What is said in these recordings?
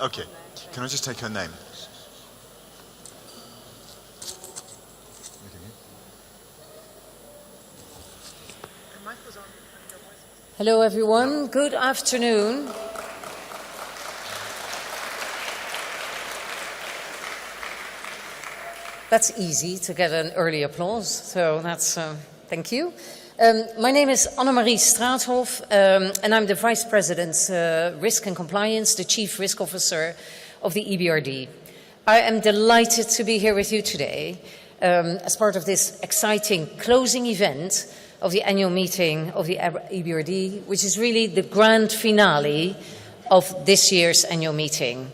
Okay. Can I just take her name? Hello everyone, good afternoon. That's easy to get an early applause, so that's, thank you. My name is Annemarie Straathof, and I'm the Vice President Risk and Compliance, the Chief Risk Officer of the EBRD. I am delighted to be here with you today as part of this exciting closing event of the annual meeting of the EBRD, which is really the grand finale of this year's annual meeting.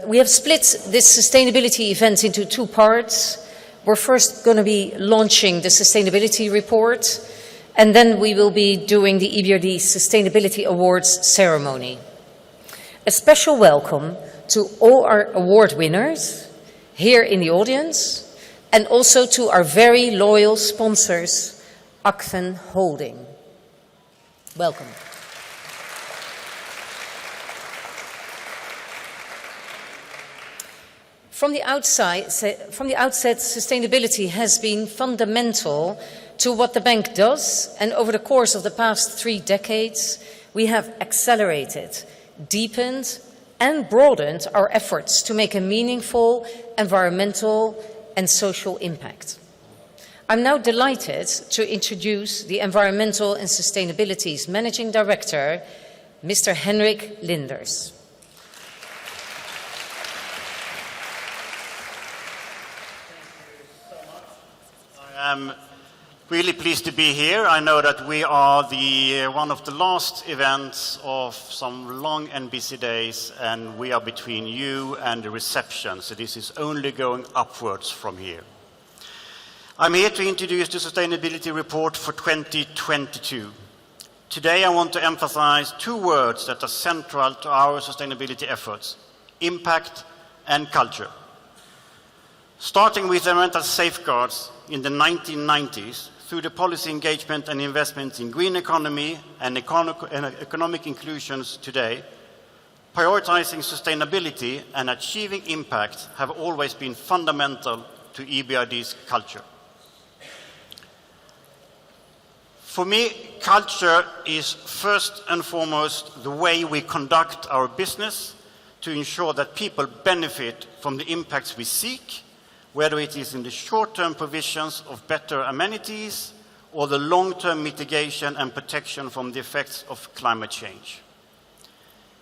We have split this sustainability event into two parts. We're first going to be launching the sustainability report, and then we will be doing the EBRD Sustainability Awards ceremony. A special welcome to all our award winners here in the audience, and also to our very loyal sponsors, Akfen Holding. Welcome. From the outset, sustainability has been fundamental to what the bank does, and over the course of the past 3 decades, we have accelerated, deepened, and broadened our efforts to make a meaningful environmental and social impact. I'm now delighted to introduce the Environmental and Sustainability's Managing Director, Mr. Henrik Linders. I'm really pleased to be here. I know that we are one of the last events of some long and busy days, and we are between you and the reception, so this is only going upwards from here. I'm here to introduce the Sustainability Report for 2022. Today I want to emphasize 2 words that are central to our sustainability efforts: impact and culture. Starting with environmental safeguards in the 1990s, through the policy engagement and investments in green economy and economic inclusions today, prioritizing sustainability and achieving impact have always been fundamental to EBRD's culture. For me, culture is first and foremost the way we conduct our business to ensure that people benefit from the impacts we seek, whether it is in the short-term provisions of better amenities or the long-term mitigation and protection from the effects of climate change.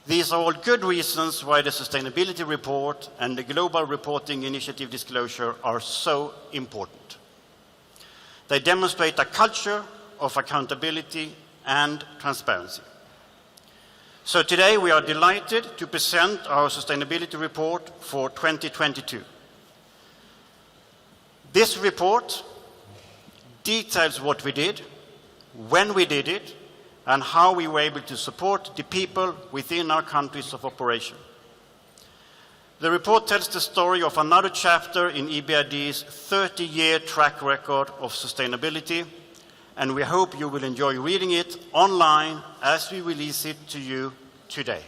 These are all good reasons why the Sustainability Report and the Global Reporting Initiative disclosure are so important. They demonstrate a culture of accountability and transparency. So today we are delighted to present our Sustainability Report for 2022. This report details what we did, when we did it, and how we were able to support the people within our countries of operation. The report tells the story of another chapter in EBRD's 30-year track record of sustainability, and we hope you will enjoy reading it online as we release it to you today.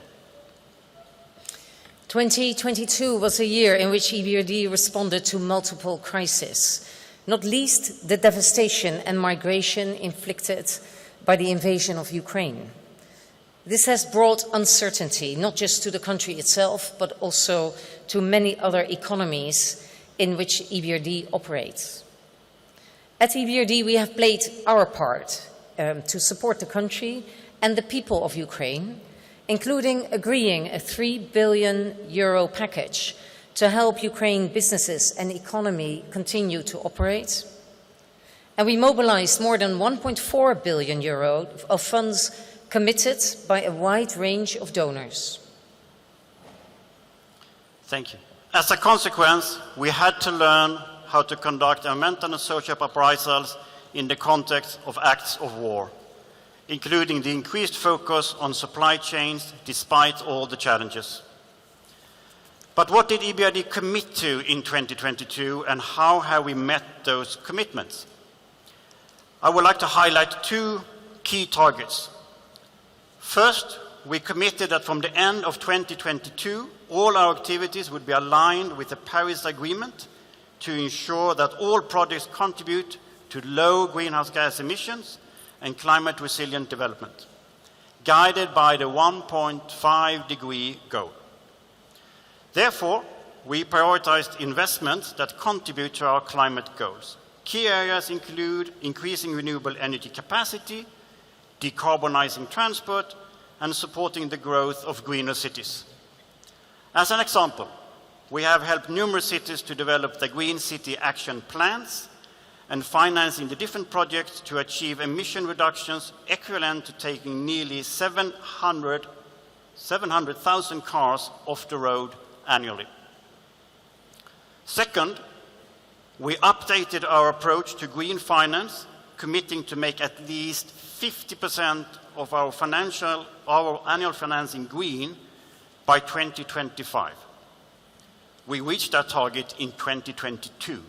2022 was a year in which EBRD responded to multiple crises, not least the devastation and migration inflicted by the invasion of Ukraine. This has brought uncertainty, not just to the country itself, but also to many other economies in which EBRD operates. At EBRD, we have played our part to support the country and the people of Ukraine, including agreeing a €3 billion package to help Ukraine businesses and economy continue to operate. And we mobilized more than €1.4 billion of funds committed by a wide range of donors. Thank you. As a consequence, we had to learn how to conduct environmental and social reprisals in the context of acts of war, including the increased focus on supply chains despite all the challenges. But what did EBRD commit to in 2022, and how have we met those commitments? I would like to highlight 2 key targets. First, we committed that from the end of 2022, all our activities would be aligned with the Paris Agreement to ensure that all projects contribute to low greenhouse gas emissions and climate resilient development, guided by the 1.5-degree goal. Therefore, we prioritized investments that contribute to our climate goals. Key areas include increasing renewable energy capacity, decarbonizing transport, and supporting the growth of greener cities. As an example, we have helped numerous cities to develop the Green City Action Plans and financing the different projects to achieve emission reductions equivalent to taking nearly 700,000 cars off the road annually. Second, we updated our approach to green finance, committing to make at least 50% of our annual financing green by 2025. We reached that target in 2022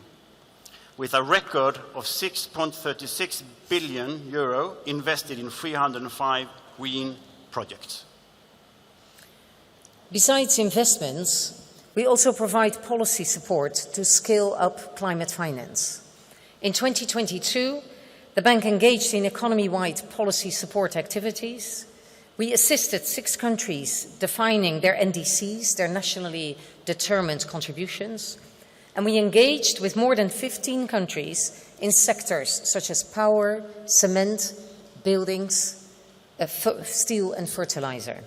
with a record of 6.36 billion euro invested in 305 green projects. Besides investments, we also provide policy support to scale up climate finance. In 2022, the bank engaged in economy-wide policy support activities. We assisted 6 countries defining their NDCs, their nationally determined contributions, and we engaged with more than 15 countries in sectors such as power, cement, buildings, steel and fertilizer.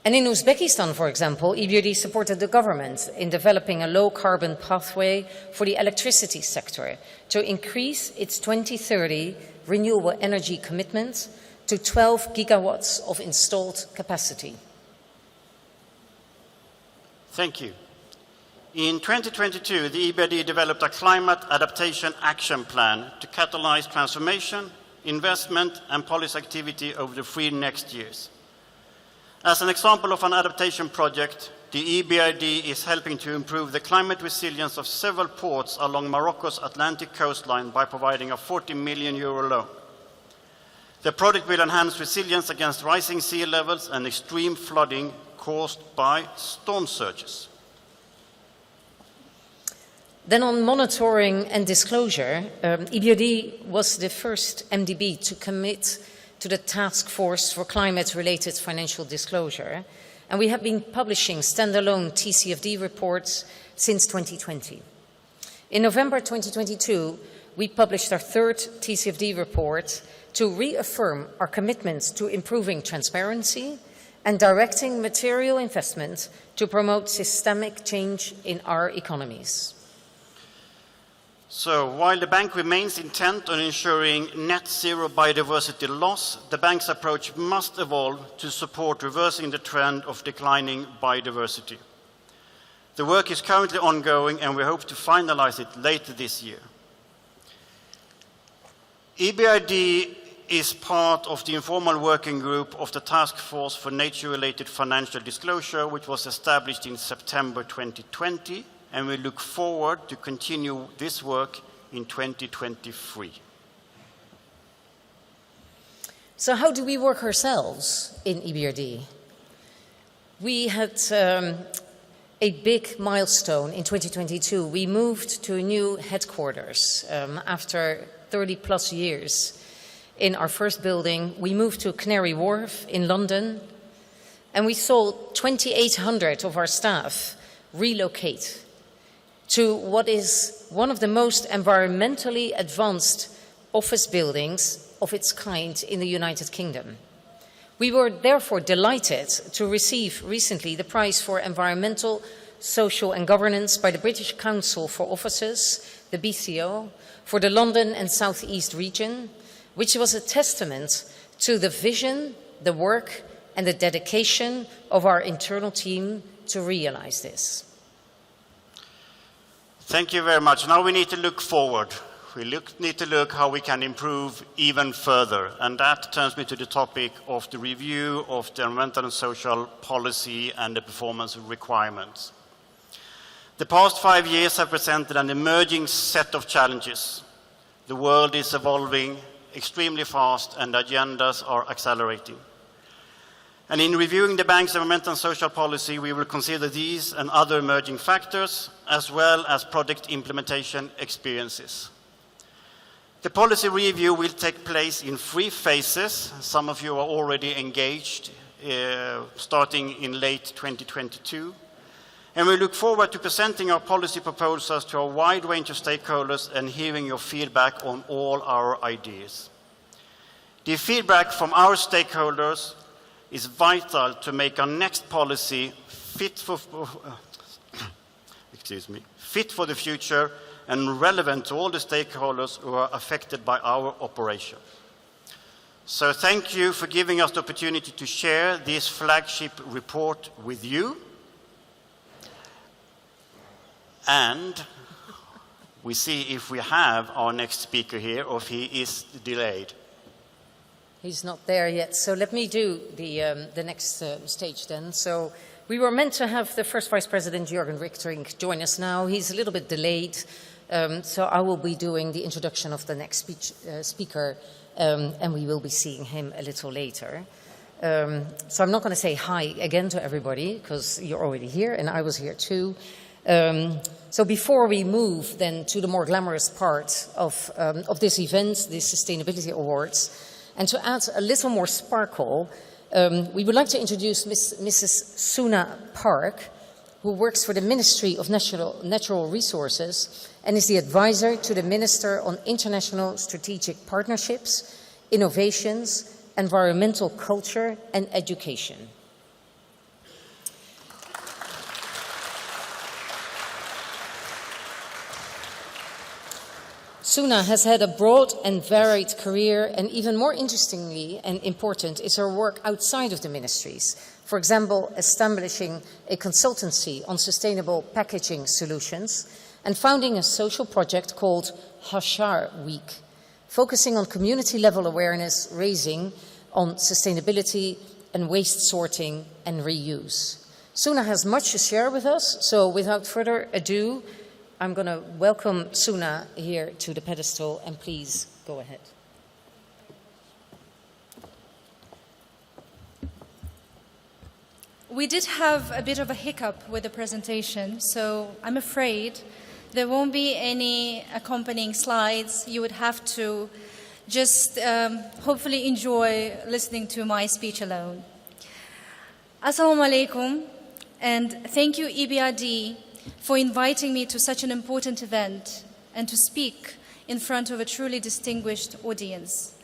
And in Uzbekistan, for example, EBRD supported the government in developing a low-carbon pathway for the electricity sector to increase its 2030 renewable energy commitment to 12 gigawatts of installed capacity. Thank you. In 2022, the EBRD developed a climate adaptation action plan to catalyze transformation, investment and policy activity over the 3 next years. As an example of an adaptation project, the EBRD is helping to improve the climate resilience of several ports along Morocco's Atlantic coastline by providing a 40 million euro loan. The project will enhance resilience against rising sea levels and extreme flooding caused by storm surges. Then on monitoring and disclosure, EBRD was the first MDB to commit to the Task Force for Climate-Related Financial Disclosure, and we have been publishing standalone TCFD reports since 2020. In November 2022, we published our 3rd TCFD report to reaffirm our commitment to improving transparency and directing material investment to promote systemic change in our economies. So, while the bank remains intent on ensuring net zero biodiversity loss, the bank's approach must evolve to support reversing the trend of declining biodiversity. The work is currently ongoing and we hope to finalize it later this year. EBRD is part of the informal working group of the Task Force for Nature-Related Financial Disclosure, which was established in September 2020. And we look forward to continue this work in 2023. So how do we work ourselves in EBRD? We had a big milestone in 2022. We moved to a new headquarters after 30+ years in our first building. We moved to Canary Wharf in London, and we saw 2,800 of our staff relocate to what is one of the most environmentally advanced office buildings of its kind in the United Kingdom. We were therefore delighted to receive recently the prize for environmental, social and governance by the British Council for Offices, the BCO, for the London and South East region, which was a testament to the vision, the work and the dedication of our internal team to realize this. Thank you very much. Now we need to look forward. We need to look how we can improve even further. And that turns me to the topic of the review of the environmental and social policy and the performance requirements. The past 5 years have presented an emerging set of challenges. The world is evolving extremely fast and agendas are accelerating. And in reviewing the bank's environmental and social policy, we will consider these and other emerging factors, as well as project implementation experiences. The policy review will take place in 3 phases. Some of you are already engaged, starting in late 2022. And we look forward to presenting our policy proposals to a wide range of stakeholders and hearing your feedback on all our ideas. The feedback from our stakeholders is vital to make our next policy fit for the future and relevant to all the stakeholders who are affected by our operation. So thank you for giving us the opportunity to share this flagship report with you. And we see if we have our next speaker here or if he is delayed. He's not there yet, so let me do the next stage then. So we were meant to have the first Vice President, Jürgen Richtering, join us now. He's a little bit delayed, so I will be doing the introduction of the next speaker, and we will be seeing him a little later. So I'm not going to say hi again to everybody, because you're already here, and I was here too. So before we move then to the more glamorous part of this event, the Sustainability Awards, and to add a little more sparkle, we would like to introduce Mrs. Suna Park, who works for the Ministry of Natural Resources and is the advisor to the Minister on International Strategic Partnerships, Innovations, Environmental Culture and Education. Suna has had a broad and varied career, and even more interestingly and important is her work outside of the ministries. For example, establishing a consultancy on sustainable packaging solutions and founding a social project called Hashar Week, focusing on community-level awareness raising on sustainability and waste sorting and reuse. Suna has much to share with us, so without further ado, I'm going to welcome Suna here to the pedestal, and please go ahead. We did have a bit of a hiccup with the presentation, so I'm afraid there won't be any accompanying slides. You would have to just hopefully enjoy listening to my speech alone. Assalamu alaikum, and thank you EBRD for inviting me to such an important event and to speak in front of a truly distinguished audience.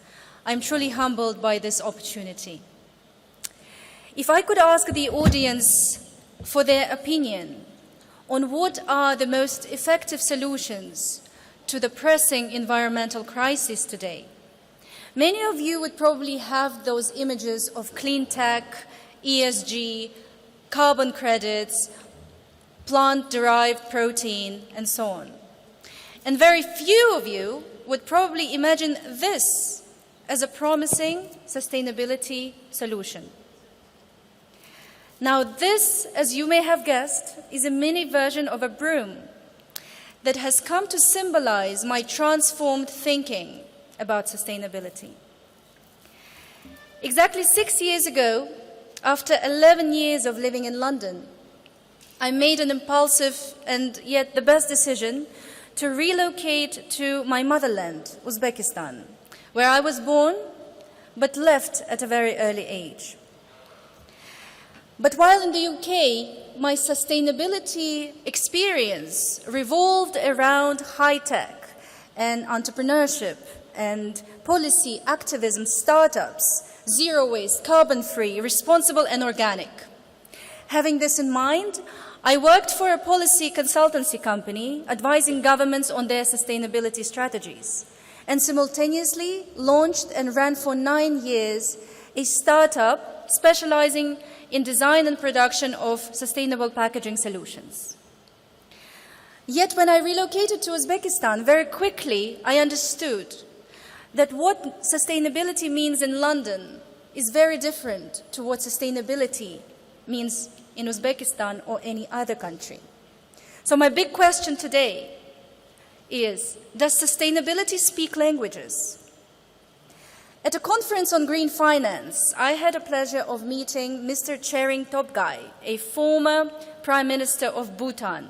I'm truly humbled by this opportunity. If I could ask the audience for their opinion on what are the most effective solutions to the pressing environmental crisis today, many of you would probably have those images of clean tech, ESG, carbon credits, plant-derived protein, and so on. And very few of you would probably imagine this as a promising sustainability solution. Now this, as you may have guessed, is a mini version of a broom that has come to symbolize my transformed thinking about sustainability. Exactly 6 years ago, after 11 years of living in London, I made an impulsive and yet the best decision to relocate to my motherland, Uzbekistan, where I was born but left at a very early age. But while in the UK, my sustainability experience revolved around high-tech and entrepreneurship and policy, activism, startups, zero waste, carbon-free, responsible and organic. Having this in mind, I worked for a policy consultancy company advising governments on their sustainability strategies, and simultaneously launched and ran for 9 years a startup specializing in design and production of sustainable packaging solutions. Yet when I relocated to Uzbekistan, very quickly I understood that what sustainability means in London is very different to what sustainability means in Uzbekistan or any other country. So my big question today is, does sustainability speak languages? At a conference on green finance, I had the pleasure of meeting Mr. Chering Topgai, a former Prime Minister of Bhutan.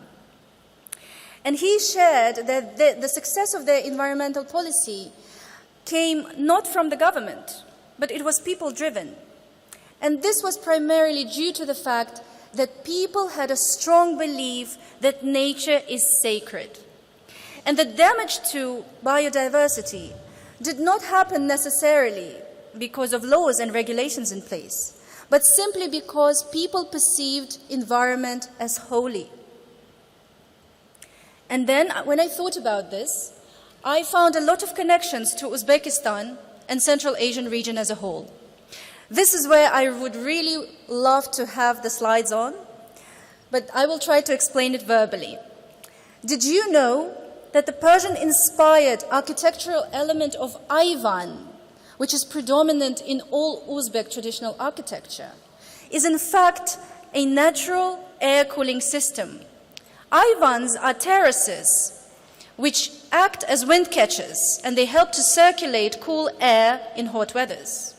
And he shared that the success of their environmental policy came not from the government, but it was people-driven. And this was primarily due to the fact that people had a strong belief that nature is sacred. And the damage to biodiversity did not happen necessarily because of laws and regulations in place, but simply because people perceived environment as holy. And then, when I thought about this, I found a lot of connections to Uzbekistan and Central Asian region as a whole. This is where I would really love to have the slides on, but I will try to explain it verbally. Did you know that the Persian-inspired architectural element of Ayvan, which is predominant in all Uzbek traditional architecture, is in fact a natural air cooling system? Ayvans are terraces which act as wind catchers, and they help to circulate cool air in hot weathers.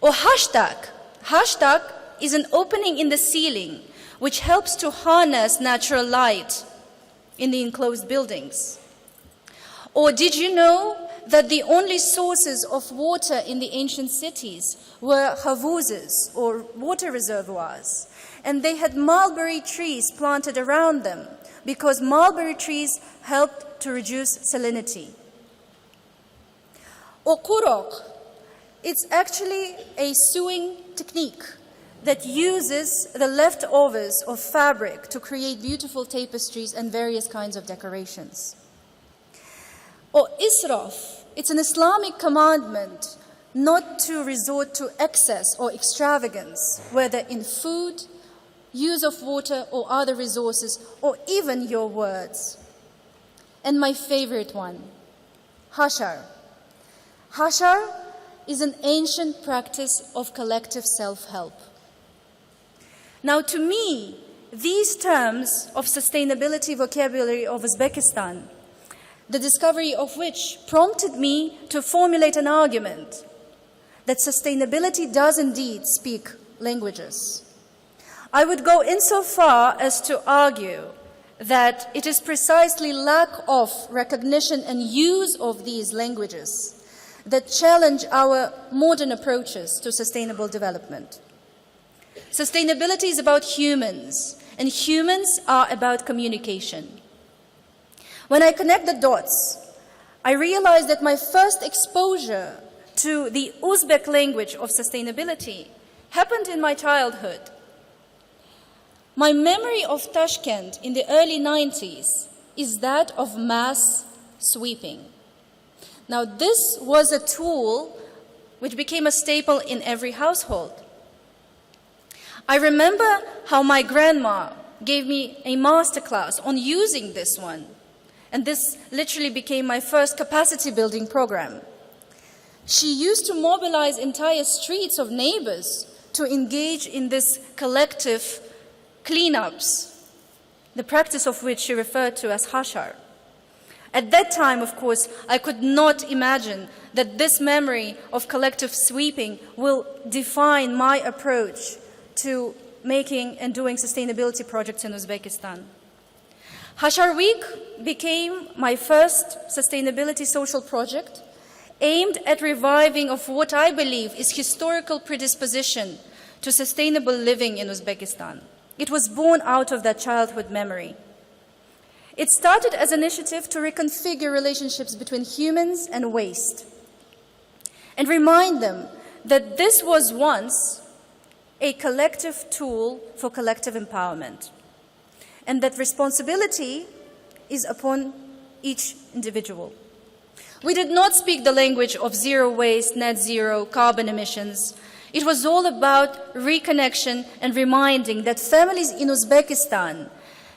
Or hashtag. Hashtag is an opening in the ceiling which helps to harness natural light in the enclosed buildings. Or did you know that the only sources of water in the ancient cities were havuzes, or water reservoirs, and they had mulberry trees planted around them because mulberry trees helped to reduce salinity. Or kurok, it's actually a sewing technique that uses the leftovers of fabric to create beautiful tapestries and various kinds of decorations. Or israf, it's an Islamic commandment not to resort to excess or extravagance, whether in food, use of water or other resources, or even your words. And my favorite one, hashar. Hashar is an ancient practice of collective self-help. Now, to me, these terms of sustainability vocabulary of Uzbekistan, the discovery of which prompted me to formulate an argument that sustainability does indeed speak languages. I would go insofar as to argue that it is precisely lack of recognition and use of these languages that challenge our modern approaches to sustainable development. Sustainability is about humans, and humans are about communication. When I connect the dots, I realize that my first exposure to the Uzbek language of sustainability happened in my childhood. My memory of Tashkent in the early 90s is that of mass sweeping. Now, this was a tool which became a staple in every household. I remember how my grandma gave me a masterclass on using this one, and this literally became my first capacity building program. She used to mobilize entire streets of neighbors to engage in this collective cleanups, the practice of which she referred to as hashar. At that time, of course, I could not imagine that this memory of collective sweeping will define my approach to making and doing sustainability projects in Uzbekistan. Hashar Week became my first sustainability social project aimed at reviving of what I believe is historical predisposition to sustainable living in Uzbekistan. It was born out of that childhood memory. It started as an initiative to reconfigure relationships between humans and waste and remind them that this was once a collective tool for collective empowerment, and that responsibility is upon each individual. We did not speak the language of zero waste, net zero, carbon emissions. It was all about reconnection and reminding that families in Uzbekistan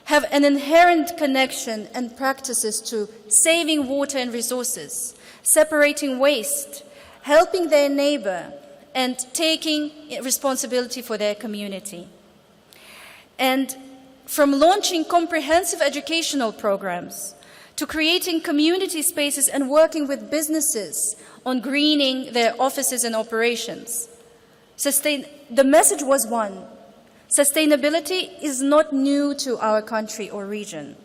have an inherent connection and practices to saving water and resources, separating waste, helping their neighbor, and taking responsibility for their community. And from launching comprehensive educational programs to creating community spaces and working with businesses on greening their offices and operations. The message was one: sustainability is not new to our country or region.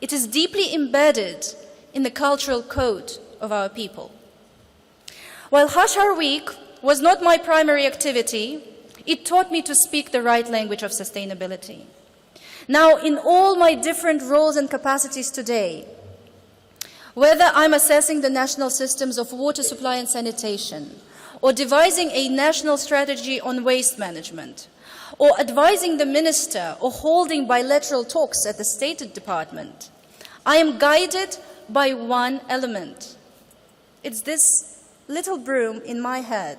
It is deeply embedded in the cultural code of our people. While Hashar Week was not my primary activity, it taught me to speak the right language of sustainability. Now, in all my different roles and capacities today, whether I'm assessing the national systems of water supply and sanitation, or devising a national strategy on waste management, or advising the minister, or holding bilateral talks at the State Department, I am guided by one element. It's this little broom in my head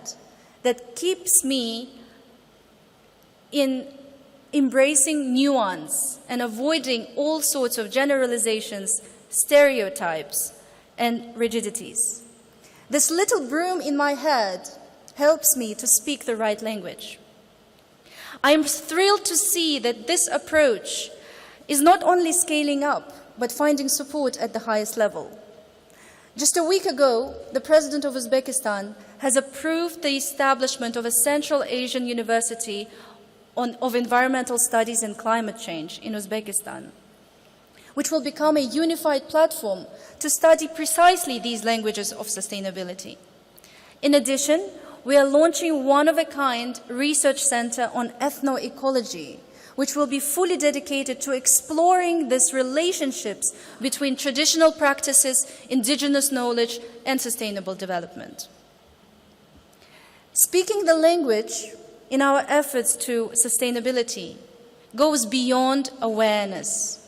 that keeps me in embracing nuance and avoiding all sorts of generalizations, stereotypes, and rigidities. This little broom in my head helps me to speak the right language. I am thrilled to see that this approach is not only scaling up, but finding support at the highest level. Just a week ago, the President of Uzbekistan has approved the establishment of a Central Asian University of Environmental Studies and Climate Change in Uzbekistan, which will become a unified platform to study precisely these languages of sustainability. In addition, we are launching one-of-a-kind research center on ethnoecology, which will be fully dedicated to exploring these relationships between traditional practices, indigenous knowledge, and sustainable development. Speaking the language in our efforts to sustainability goes beyond awareness.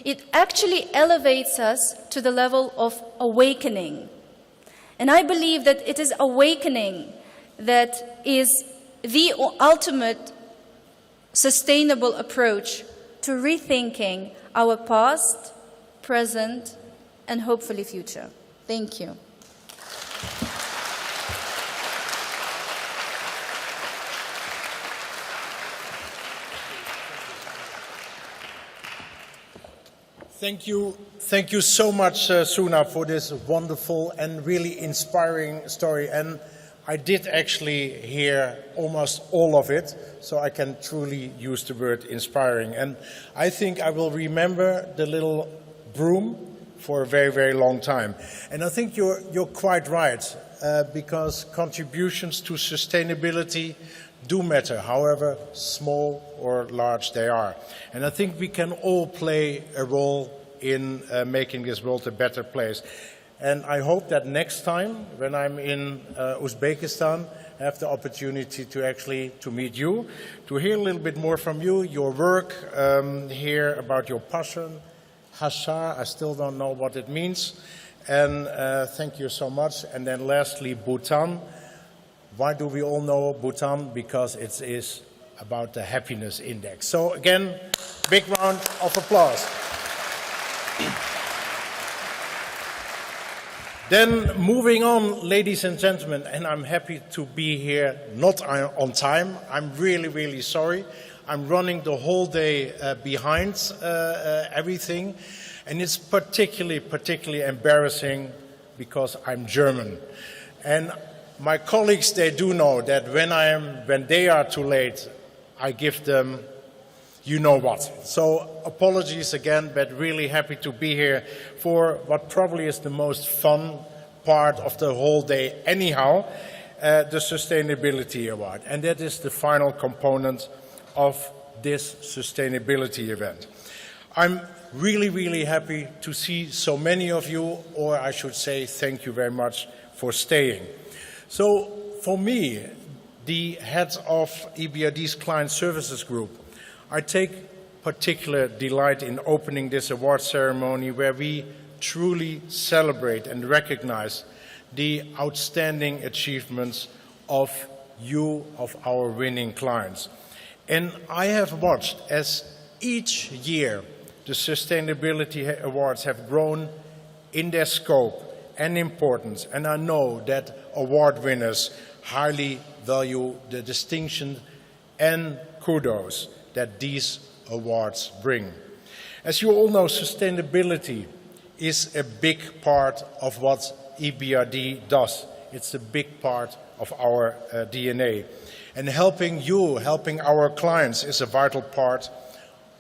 It actually elevates us to the level of awakening. And I believe that it is awakening that is the ultimate sustainable approach to rethinking our past, present, and hopefully future. Thank you. Thank you so much, Suna, for this wonderful and really inspiring story. And I did actually hear almost all of it, so I can truly use the word inspiring. And I think I will remember the little broom for a very, very long time. And I think you're quite right, because contributions to sustainability do matter, however small or large they are. And I think we can all play a role in making this world a better place. And I hope that next time, when I'm in Uzbekistan, I have the opportunity to meet you, to hear a little bit more from you, your work, hear about your passion. Hashar, I still don't know what it means. And thank you so much. And then lastly, Bhutan. Why do we all know Bhutan? Because it is about the happiness index. So again, big round of applause. Then moving on, ladies and gentlemen, and I'm happy to be here not on time. I'm really, really sorry. I'm running the whole day behind everything. And it's particularly embarrassing because I'm German. And my colleagues, they do know that when they are too late, I give them you know what. So apologies again, but really happy to be here for what probably is the most fun part of the whole day anyhow, the Sustainability Award. And that is the final component of this sustainability event. I'm really, really happy to see so many of you, or I should say thank you very much for staying. So for me, the head of EBRD's Client Services Group, I take particular delight in opening this award ceremony where we truly celebrate and recognize the outstanding achievements of you, of our winning clients. And I have watched as each year the Sustainability Awards have grown in their scope and importance, and I know that award winners highly value the distinction and kudos that these awards bring. As you all know, sustainability is a big part of what EBRD does. It's a big part of our DNA. And helping you, helping our clients is a vital part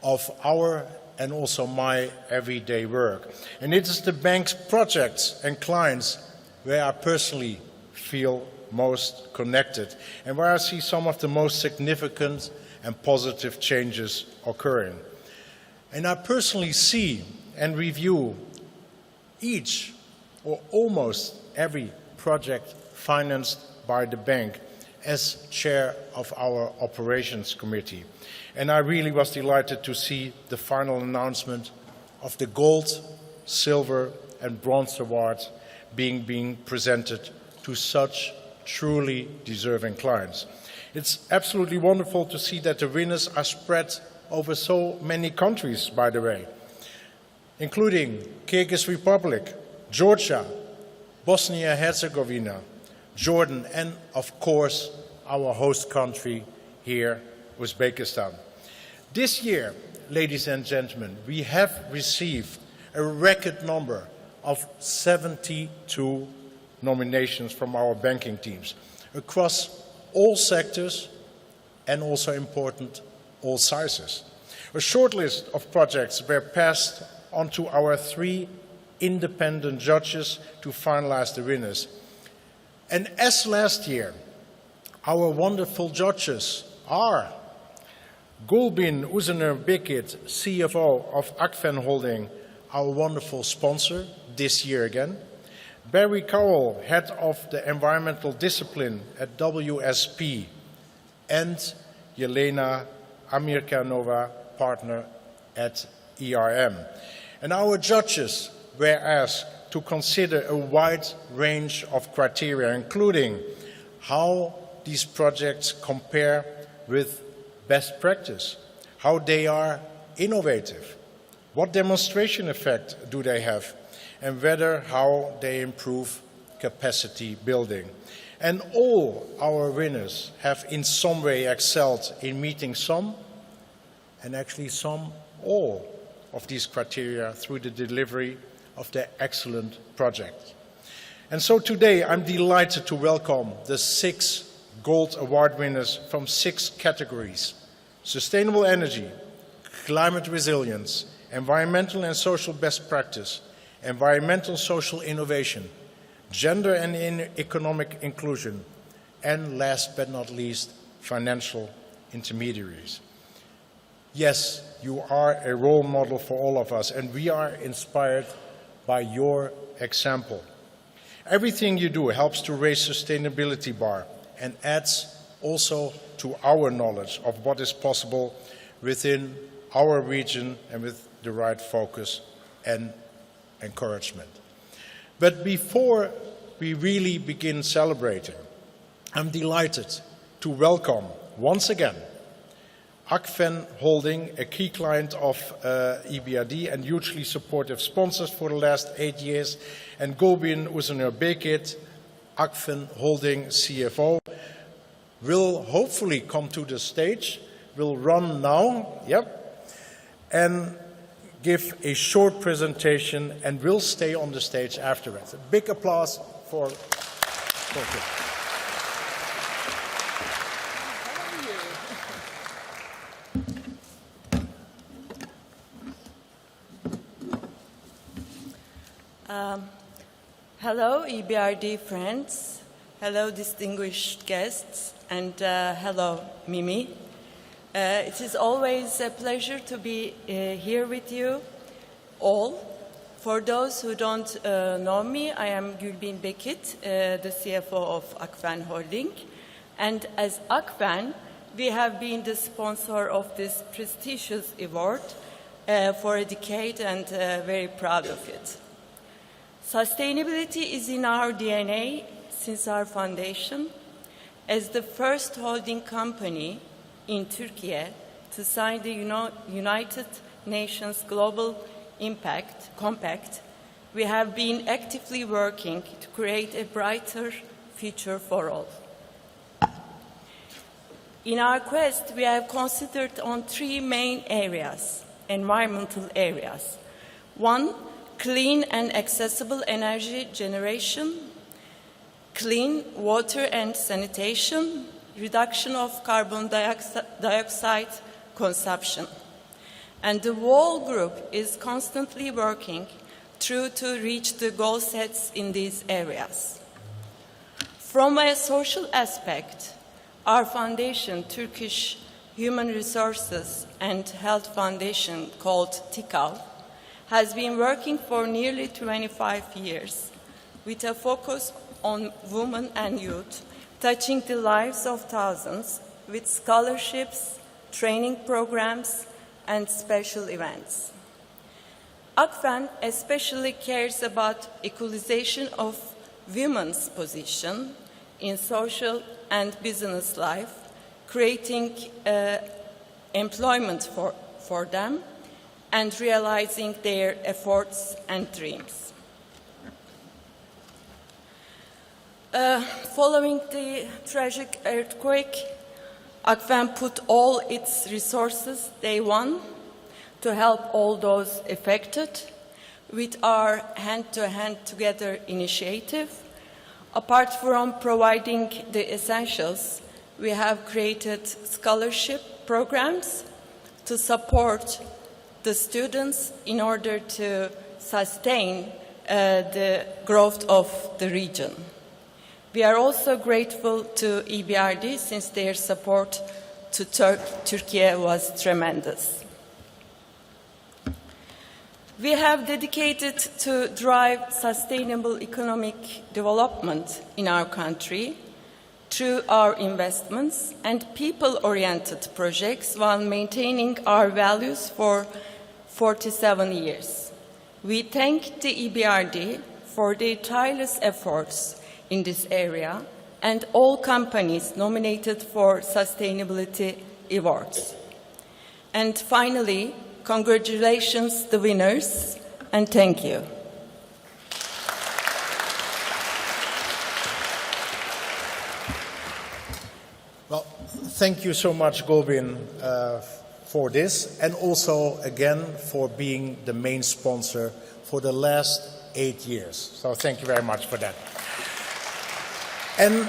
of our and also my everyday work. And it is the bank's projects and clients where I personally feel most connected and where I see some of the most significant and positive changes occurring. And I personally see and review each or almost every project financed by the bank as chair of our operations committee. And I really was delighted to see the final announcement of the gold, silver and bronze awards being presented to such truly deserving clients. It's absolutely wonderful to see that the winners are spread over so many countries, by the way, including Kyrgyz Republic, Georgia, Bosnia-Herzegovina, Jordan, and of course, our host country here, Uzbekistan. This year, ladies and gentlemen, we have received a record number of 72 nominations from our banking teams across all sectors and also important, all sizes. A short list of projects were passed on to our 3 independent judges to finalize the winners. And as last year, our wonderful judges are Gulbin Uzener-Bekit, CFO of Akfen Holding, our wonderful sponsor this year again. Barry Cowell, head of the environmental discipline at WSP, and Yelena Amirkanova, partner at ERM. And our judges were asked to consider a wide range of criteria, including how these projects compare with best practice, how they are innovative, what demonstration effect do they have, and whether how they improve capacity building. And all our winners have in some way excelled in meeting some, and actually all of these criteria through the delivery of their excellent project. And so today I'm delighted to welcome the 6 Gold Award winners from 6 categories: sustainable energy, climate resilience, environmental and social best practice, environmental social innovation, gender and economic inclusion, and last but not least, financial intermediaries. Yes, you are a role model for all of us, and we are inspired by your example. Everything you do helps to raise sustainability bar and adds also to our knowledge of what is possible within our region and with the right focus and encouragement. But before we really begin celebrating, I'm delighted to welcome once again Akfen Holding, a key client of EBRD and hugely supportive sponsors for the last 8 years, and Gulbin Uzener-Bekit, Akfen Holding CFO, will hopefully come to the stage, will run now, and give a short presentation and will stay on the stage afterwards. A big applause for you. Hello, EBRD friends. Hello, distinguished guests. And hello, Mimi. It is always a pleasure to be here with you all. For those who don't know me, I am Gulbin Bekit, the CFO of Akfen Holding. And as Akfen, we have been the sponsor of this prestigious award for a decade and very proud of it. Sustainability is in our DNA since our foundation. As the first holding company in Turkey to sign the United Nations Global Impact Compact, we have been actively working to create a brighter future for all. In our quest, we have considered on 3 main areas, environmental areas. 1, clean and accessible energy generation, clean water and sanitation, reduction of carbon dioxide consumption. And the whole group is constantly working to reach the goal sets in these areas. From a social aspect, our foundation, Turkish Human Resources and Health Foundation, called TİKAV, has been working for nearly 25 years with a focus on women and youth, touching the lives of thousands with scholarships, training programs, and special events. Akfen especially cares about equalization of women's position in social and business life, creating employment for them and realizing their efforts and dreams. Following the tragic earthquake, Akfen put all its resources day one to help all those affected with our Hand-to-Hand Together initiative. Apart from providing the essentials, we have created scholarship programs to support the students in order to sustain the growth of the region. We are also grateful to EBRD since their support to Turkey was tremendous. We have dedicated to drive sustainable economic development in our country through our investments and people-oriented projects while maintaining our values for 47 years. We thank the EBRD for their tireless efforts in this area and all companies nominated for Sustainability Awards. And finally, congratulations the winners and thank you. Well, thank you so much, Gobin, for this, and also, again, for being the main sponsor for the last 8 years. So thank you very much for that. And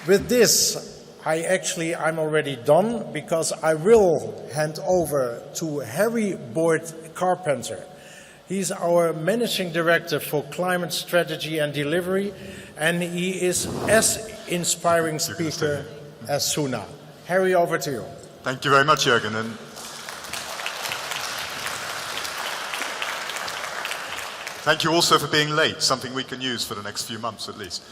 with this, I'm already done, because I will hand over to Harry Boyd Carpenter. He's our Managing Director for Climate Strategy and Delivery, and he is as inspiring speaker as Suna. Harry, over to you. Thank you very much, Jürgen. And thank you also for being late, something we can use for the next few months at least.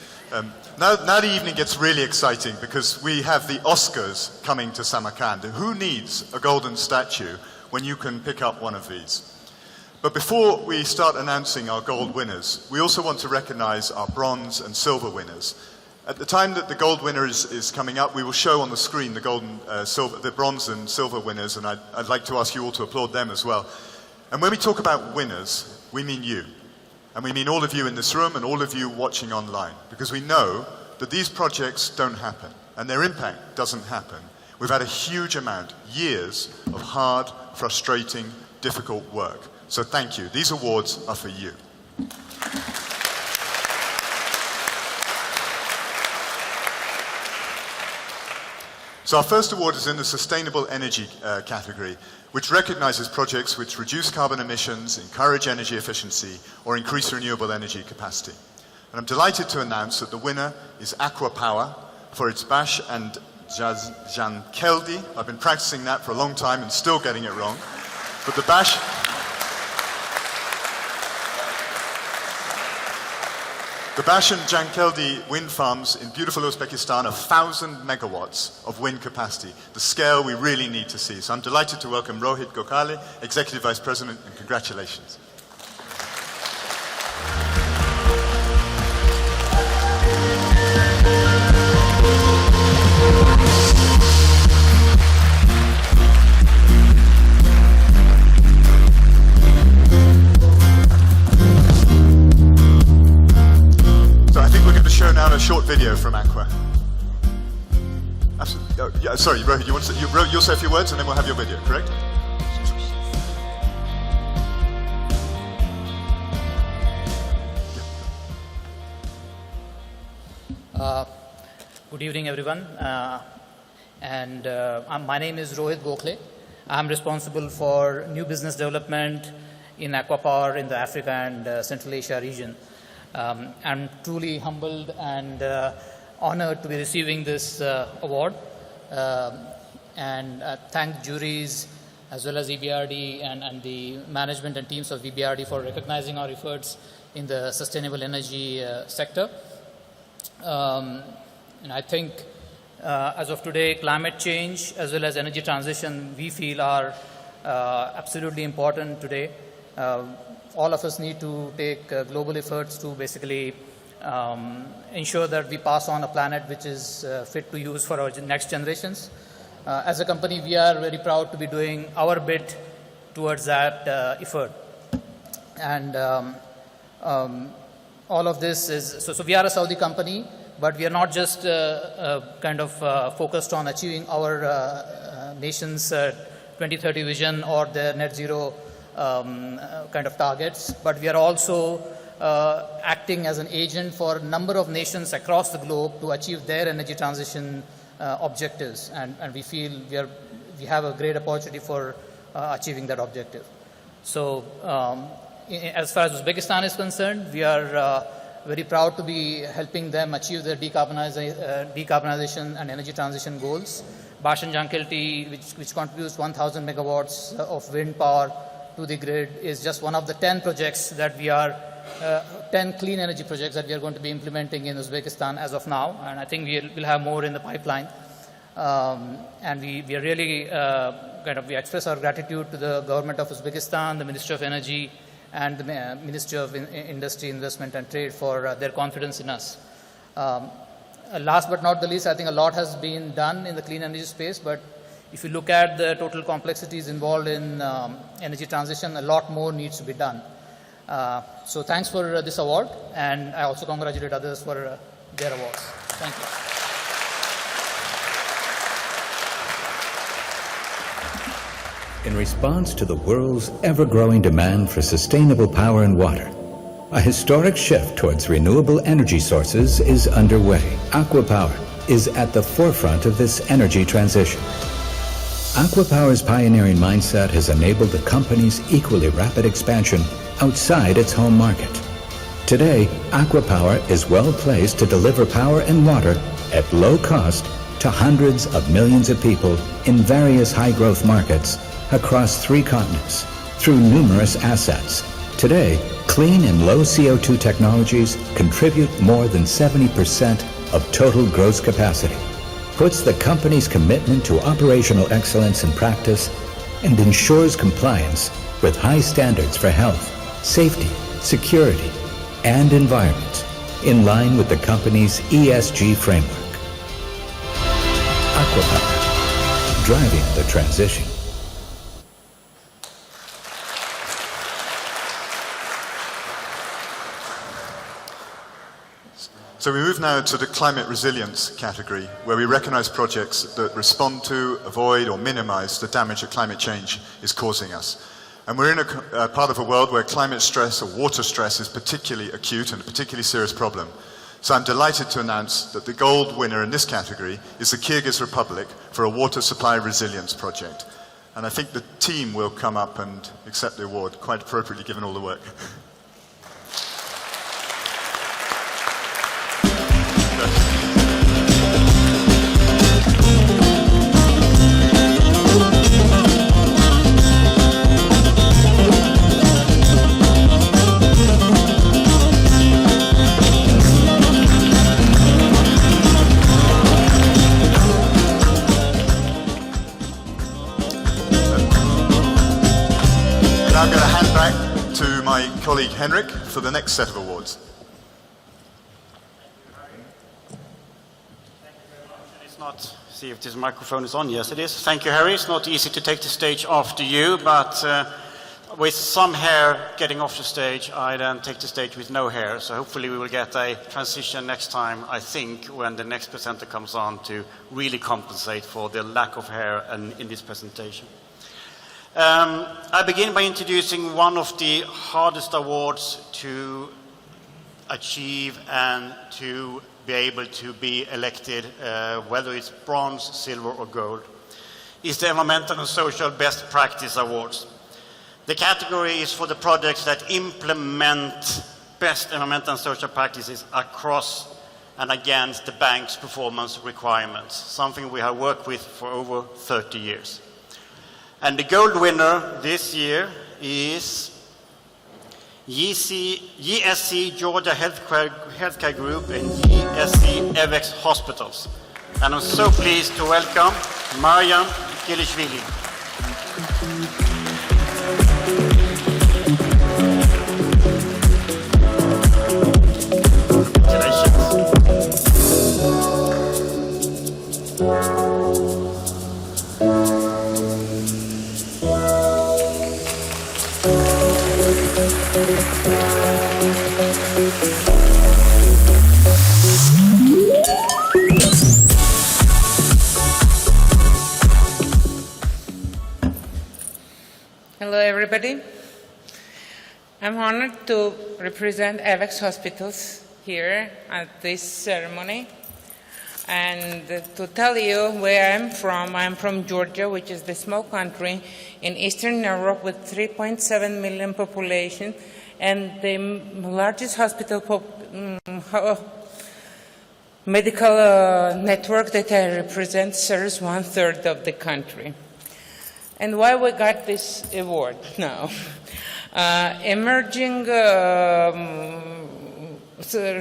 Now the evening gets really exciting because we have the Oscars coming to Samarkand. Who needs a golden statue when you can pick up one of these? But before we start announcing our gold winners, we also want to recognize our bronze and silver winners. At the time that the gold winner is coming up, we will show on the screen the bronze and silver winners, and I'd like to ask you all to applaud them as well. And when we talk about winners, we mean you. And we mean all of you in this room and all of you watching online, because we know that these projects don't happen and their impact doesn't happen without a huge amount, years of hard, frustrating, difficult work. So thank you. These awards are for you. So our first award is in the Sustainable Energy category, which recognizes projects which reduce carbon emissions, encourage energy efficiency, or increase renewable energy capacity. And I'm delighted to announce that the winner is Aqua Power for its Bash and Jankeldi. I've been practicing that for a long time and still getting it wrong. But the Bash and Jankeldi wind farms in beautiful Uzbekistan are 1,000 megawatts of wind capacity, the scale we really need to see. So I'm delighted to welcome Rohit Gokhale, Executive Vice President, and congratulations. Now a short video from Aqua. Absolutely. Oh, yeah, sorry, Rohit, you'll say a few words and then we'll have your video, correct? Good evening, everyone. My name is Rohit Gokhale. I'm responsible for new business development in aquapower in the Africa and Central Asia region. I'm truly humbled and honored to be receiving this award, and thank juries as well as EBRD and the management and teams of EBRD for recognizing our efforts in the sustainable energy sector. And I think as of today, climate change as well as energy transition, we feel are absolutely important today. All of us need to take global efforts to basically ensure that we pass on a planet which is fit to use for our next generations. As a company, we are very proud to be doing our bit towards that effort. And all of this is, so we are a Saudi company, but we are not just focused on achieving our nation's 2030 vision or their net zero kind of targets, but we are also acting as an agent for a number of nations across the globe to achieve their energy transition objectives, and we feel we have a great opportunity for achieving that objective. So as far as Uzbekistan is concerned, we are very proud to be helping them achieve their decarbonization and energy transition goals. Bashan Jankilti, which contributes 1,000 megawatts of wind power to the grid, is just one of the 10 projects that we are 10 clean energy projects that we are going to be implementing in Uzbekistan as of now, and I think we'll have more in the pipeline. And we are really we express our gratitude to the government of Uzbekistan, the Ministry of Energy, and the Ministry of Industry, Investment and Trade for their confidence in us. Last but not the least, I think a lot has been done in the clean energy space, but if you look at the total complexities involved in energy transition, a lot more needs to be done. So thanks for this award, and I also congratulate others for their awards. Thank you. In response to the world's ever-growing demand for sustainable power and water, a historic shift towards renewable energy sources is underway. Aquapower is at the forefront of this energy transition. Aquapower's pioneering mindset has enabled the company's equally rapid expansion outside its home market. Today, Aquapower is well placed to deliver power and water at low cost to hundreds of millions of people in various high-growth markets across 3 continents through numerous assets. Today, clean and low CO2 technologies contribute more than 70% of total gross capacity, puts the company's commitment to operational excellence in practice, and ensures compliance with high standards for health, safety, security, and environment, in line with the company's ESG framework. Aquapower, driving the transition. So we move now to the climate resilience category, where we recognize projects that respond to, avoid, or minimize the damage that climate change is causing us. And we're in a part of a world where climate stress or water stress is particularly acute and a particularly serious problem. So I'm delighted to announce that the gold winner in this category is the Kyrgyz Republic for a water supply resilience project. And I think the team will come up and accept the award, quite appropriately given all the work. Now I'm going to hand back to my colleague Henrik for the next set of awards. It's not, see if this microphone is on. Yes, it is. Thank you, Harry. It's not easy to take the stage after you, but with some hair getting off the stage, I then take the stage with no hair. So hopefully we will get a transition next time, I think, when the next presenter comes on to really compensate for the lack of hair in this presentation. I begin by introducing one of the hardest awards to achieve and to be able to be elected, whether it's bronze, silver or gold, is the Environmental and Social Best Practice Awards. The category is for the projects that implement best environmental and social practices across and against the bank's performance requirements, something we have worked with for over 30 years. And the gold winner this year is GSC Georgia Healthcare Group and GSC EVEX Hospitals. And I'm so pleased to welcome Mariam Kilishvili. Hello, everybody. I'm honored to represent EVEX Hospitals here at this ceremony. And to tell you where I'm from Georgia, which is the small country in Eastern Europe with 3.7 million population, and the largest hospital medical network that I represent serves 1/3 of the country. And why we got this award now? Emerging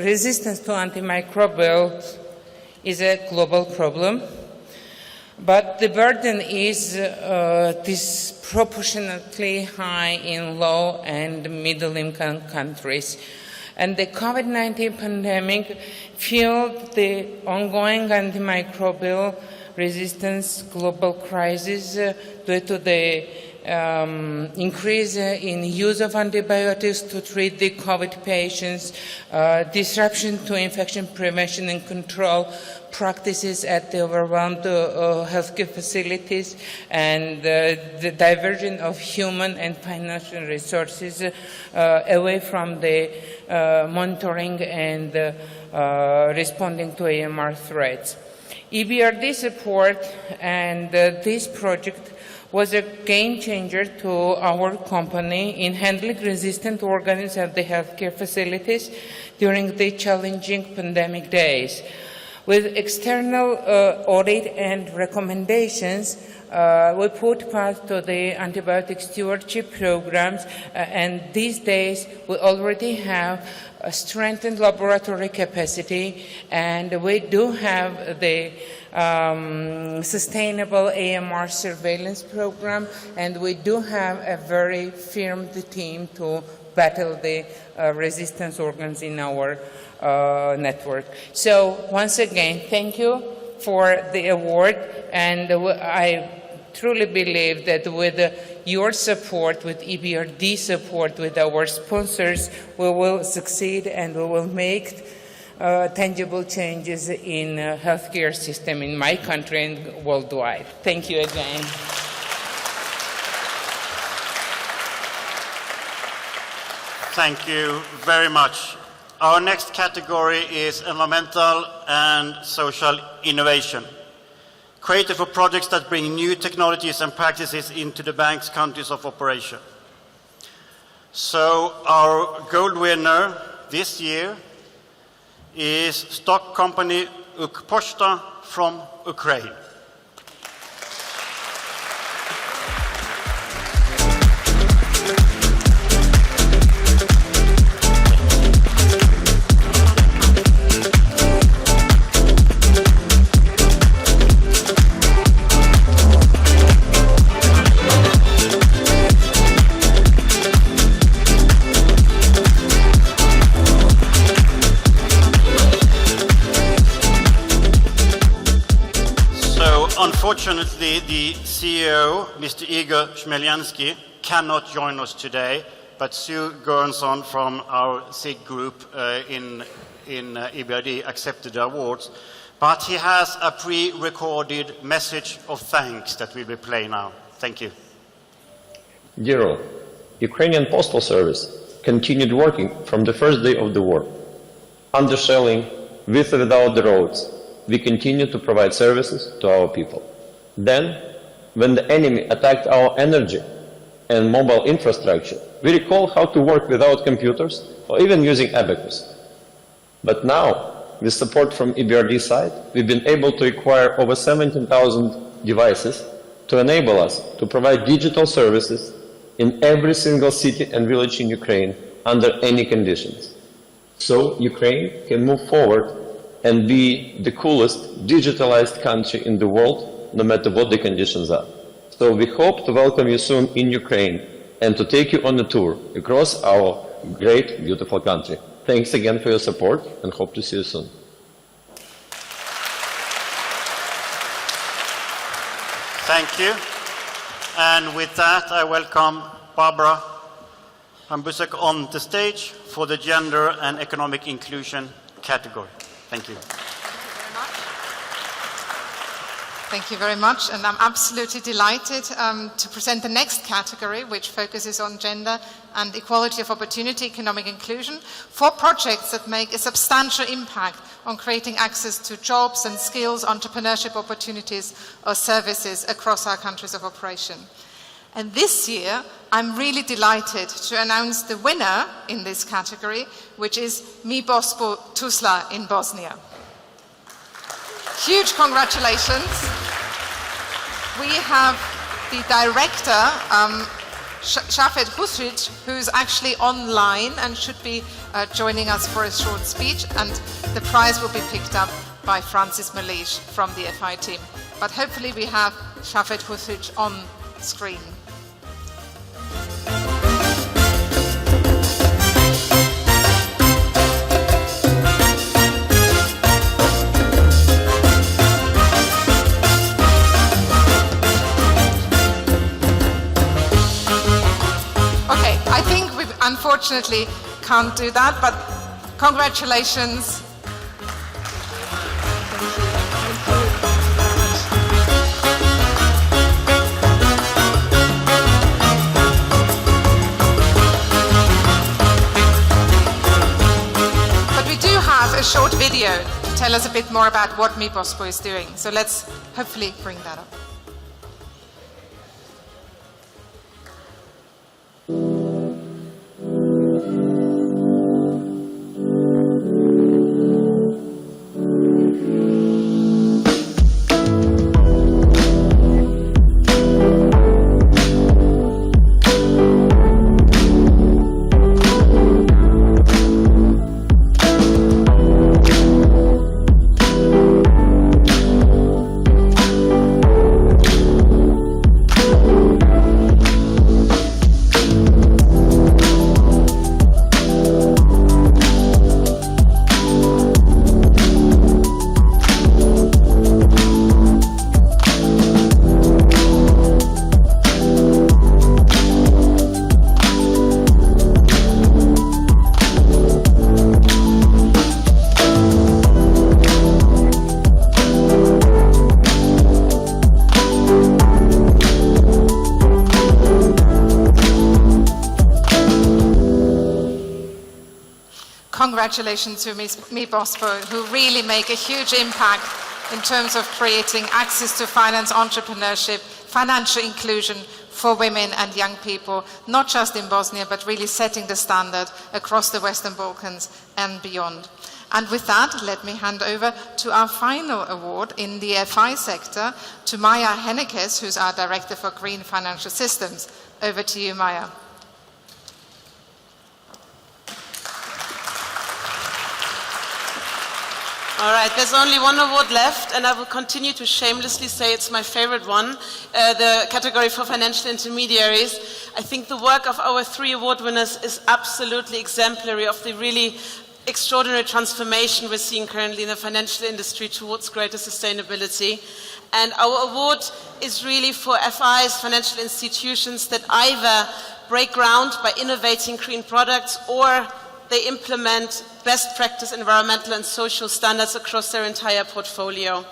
resistance to antimicrobials is a global problem, but the burden is disproportionately high in low and middle-income countries. And the COVID-19 pandemic fueled the ongoing antimicrobial resistance global crisis due to the increase in use of antibiotics to treat the COVID patients, disruption to infection prevention and control practices at the overwhelmed healthcare facilities, and the diversion of human and financial resources away from the monitoring and responding to AMR threats. EBRD support and this project was a game changer to our company in handling resistant organisms at the healthcare facilities during the challenging pandemic days. With external audit and recommendations, we put path to the antibiotic stewardship programs, and these days we already have a strengthened laboratory capacity, and we do have the sustainable AMR surveillance program, and we do have a very firm team to battle the resistance organs in our network. So once again, thank you for the award, and I truly believe that with your support, with EBRD support, with our sponsors, we will succeed and we will make tangible changes in healthcare system in my country and worldwide. Thank you again. Thank you very much. Our next category is environmental and social innovation, created for projects that bring new technologies and practices into the bank's countries of operation. So our gold winner this year is stock company Ukposhta from Ukraine. Unfortunately, the CEO, Mr. Igor Shmelyansky, cannot join us today, but Sue Göransson from our SIG group in EBRD accepted the awards. But he has a pre-recorded message of thanks that we will play now. Thank you. Dear all, Ukrainian Postal Service continued working from the first day of the war, underselling with or without the roads, we continue to provide services to our people. Then, when the enemy attacked our energy and mobile infrastructure, we recall how to work without computers or even using abacus. But now, with support from EBRD side, we've been able to acquire over 17,000 devices to enable us to provide digital services in every single city and village in Ukraine under any conditions. So Ukraine can move forward and be the coolest digitalized country in the world, no matter what the conditions are. So we hope to welcome you soon in Ukraine and to take you on a tour across our great, beautiful country. Thanks again for your support and hope to see you soon. Thank you. And with that, I welcome Barbara Hambusek on the stage for the Gender and Economic Inclusion category. Thank you. Thank you very much, and I'm absolutely delighted to present the next category, which focuses on gender and equality of opportunity, economic inclusion, for projects that make a substantial impact on creating access to jobs and skills, entrepreneurship opportunities or services across our countries of operation. And this year, I'm really delighted to announce the winner in this category, which is Mi Bospo Tuzla in Bosnia. Huge congratulations. We have the director, Shafet Husic, who's actually online and should be joining us for a short speech, and the prize will be picked up by Francis Malish from the FI team. But hopefully we have Shafet Husic on screen. Unfortunately, can't do that, but congratulations. But we do have a short video to tell us a bit more about what Mi Bospo is doing. So let's hopefully bring that up. Congratulations to Mi Bospo, who really make a huge impact in terms of creating access to finance, entrepreneurship, financial inclusion for women and young people, not just in Bosnia, but really setting the standard across the Western Balkans and beyond. And with that, let me hand over to our final award in the FI sector, to Maya Henekes, who's our Director for Green Financial Systems. Over to you, Maya. All right, there's only one award left, and I will continue to shamelessly say it's my favorite one, the category for financial intermediaries. I think the work of our 3 award winners is absolutely exemplary of the really extraordinary transformation we're seeing currently in the financial industry towards greater sustainability. And our award is really for FIs, financial institutions, that either break ground by innovating green products, or they implement best practice environmental and social standards across their entire portfolio.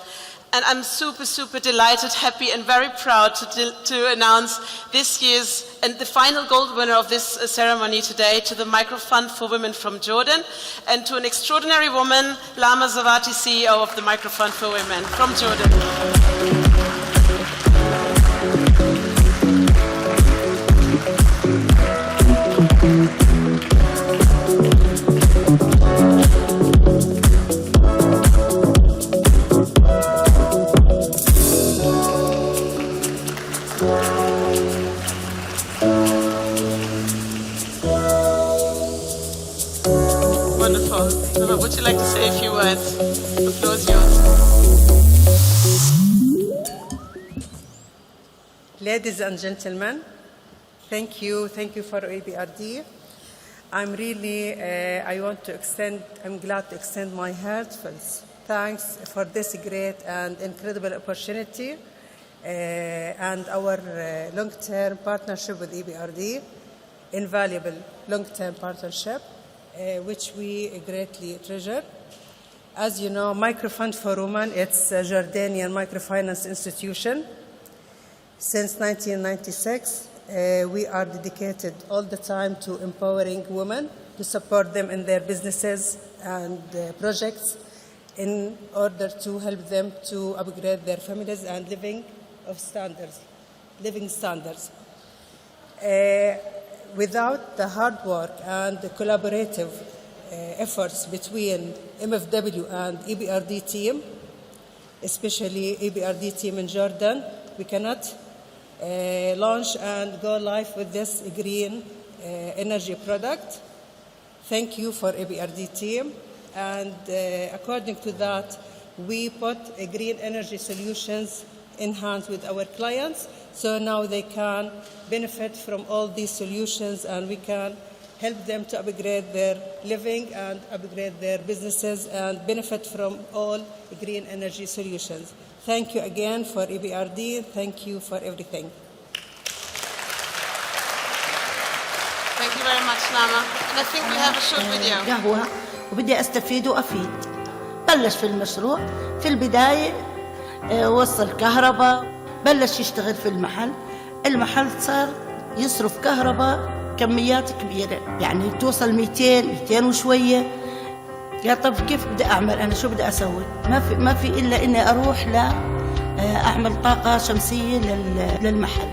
And I'm super, super delighted, happy, and very proud to announce this year's and the final gold winner of this ceremony today to the Microfund for Women from Jordan, and to an extraordinary woman, Lama Zawati, CEO of the Microfund for Women from Jordan. Wonderful. Lama, would you like to say a few words? The floor is yours. Ladies and gentlemen, thank you for EBRD. I'm glad to extend my heartfelt thanks for this great and incredible opportunity and our long-term partnership with EBRD, invaluable long-term partnership, which we greatly treasure. As you know, Microfund for Women, it's a Jordanian microfinance institution. Since 1996, we are dedicated all the time to empowering women, to support them in their businesses and projects in order to help them to upgrade their families and living standards. Without the hard work and the collaborative efforts between MFW and EBRD team, especially EBRD team in Jordan, we cannot launch and go live with this green energy product. Thank you for EBRD team. And according to that, we put green energy solutions in hands with our clients, so now they can benefit from all these solutions, and we can help them to upgrade their living and upgrade their businesses and benefit from all green energy solutions. Thank you again for EBRD. Thank you for everything. Thank you very much, Lama. And I think we have a short video. قهوة وبدي أستفيد وأفيد. بلش في المشروع في البداية وصل كهرباء، بلش يشتغل في المحل صار يصرف كهرباء كميات كبيرة، يعني توصل 200 وشوية. قال طب كيف بدي أعمل أنا، شو بدي أسوي؟ ما في إلا إني أروح أعمل طاقة شمسية للمحل.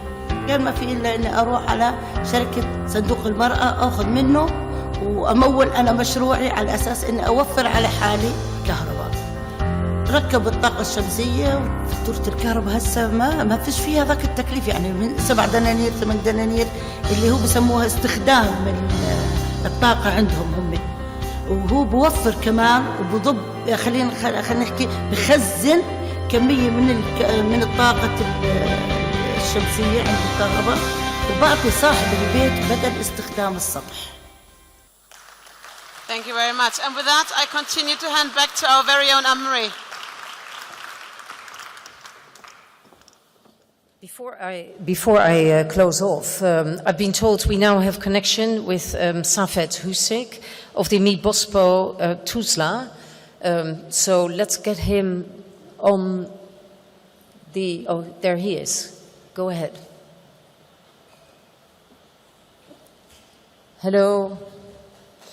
قال ما في إلا إني أروح على شركة صندوق المرأة أخذ منه وأمول أنا مشروعي على أساس إني أوفر على حالي كهرباء. ركب الطاقة الشمسية وفاتورة الكهرباء هسه ما فيش فيها ذاك التكليف، يعني من 7 دنانير 8 دنانير اللي هو بسموها استخدام الطاقة عندهم هم، وهو بوفر كمان وبضب، خلينا نحكي بخزن كمية من الطاقة الشمسية عند الكهرباء، وبعطي صاحب البيت بدل استخدام السطح. Thank you very much. And with that, I continue to hand back to our very own Anne-Marie. Before I close off, I've been told we now have connection with Safet Husik of the MIBOSPO Tuzla. So let's get him on the... Oh, there he is. Go ahead. Hello.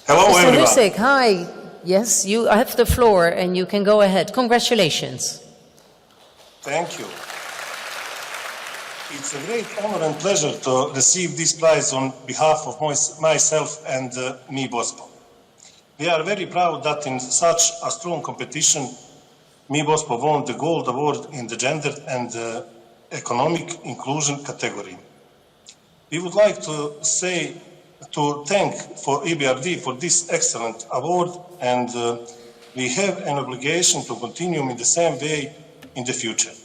Hello, Mr. everyone. Husik, hi. Yes, you have the floor and you can go ahead. Congratulations. Thank you. It's a great honor and pleasure to receive this prize on behalf of myself and MIBOSPO. We are very proud that in such a strong competition, MIBOSPO won the Gold Award in the Gender and Economic Inclusion category. We would like to thank for EBRD for this excellent award, and we have an obligation to continue in the same way in the future.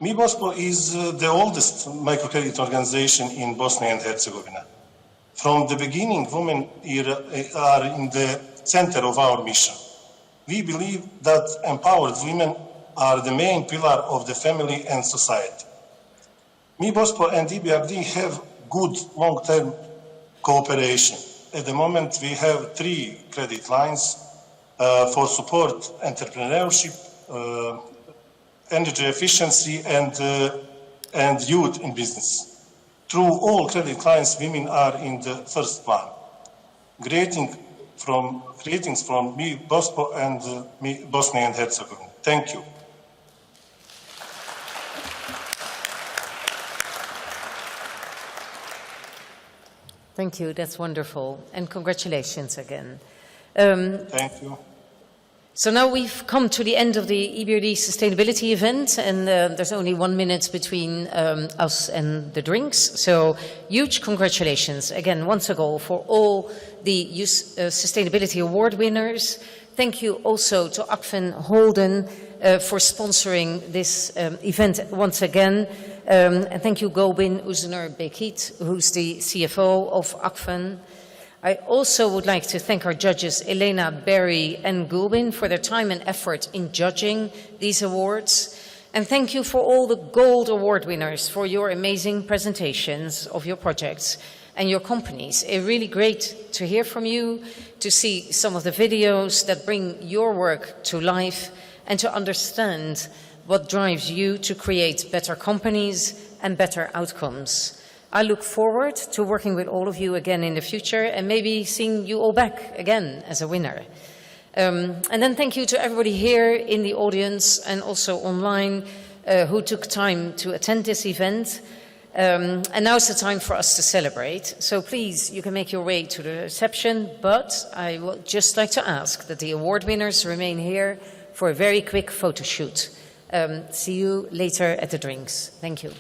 MIBOSPO is the oldest microcredit organization in Bosnia and Herzegovina. From the beginning, women are in the center of our mission. We believe that empowered women are the main pillar of the family and society. MIBOSPO and EBRD have good long-term cooperation. At the moment, we have 3 credit lines for support entrepreneurship, energy efficiency, and youth in business. Through all credit clients, women are in the first plan. Greetings from me, Bospo, and me, Bosnia and Herzegovina. Thank you. Thank you, that's wonderful. And congratulations again. Thank you. So now we've come to the end of the EBRD Sustainability event, and there's only 1 minute between us and the drinks. So huge congratulations again, once ago, for all the Sustainability Award winners. Thank you also to Akfen Holden for sponsoring this event once again. And thank you, Gobin Uzner-Bekit, who's the CFO of Akfen. I also would like to thank our judges, Elena, Barry, and Gulbin, for their time and effort in judging these awards. And thank you for all the Gold Award winners for your amazing presentations of your projects and your companies. It's really great to hear from you, to see some of the videos that bring your work to life, and to understand what drives you to create better companies and better outcomes. I look forward to working with all of you again in the future and maybe seeing you all back again as a winner. And then thank you to everybody here in the audience and also online who took time to attend this event. And now's the time for us to celebrate. So please, you can make your way to the reception, but I would just like to ask that the award winners remain here for a very quick photo shoot. See you later at the drinks. Thank you.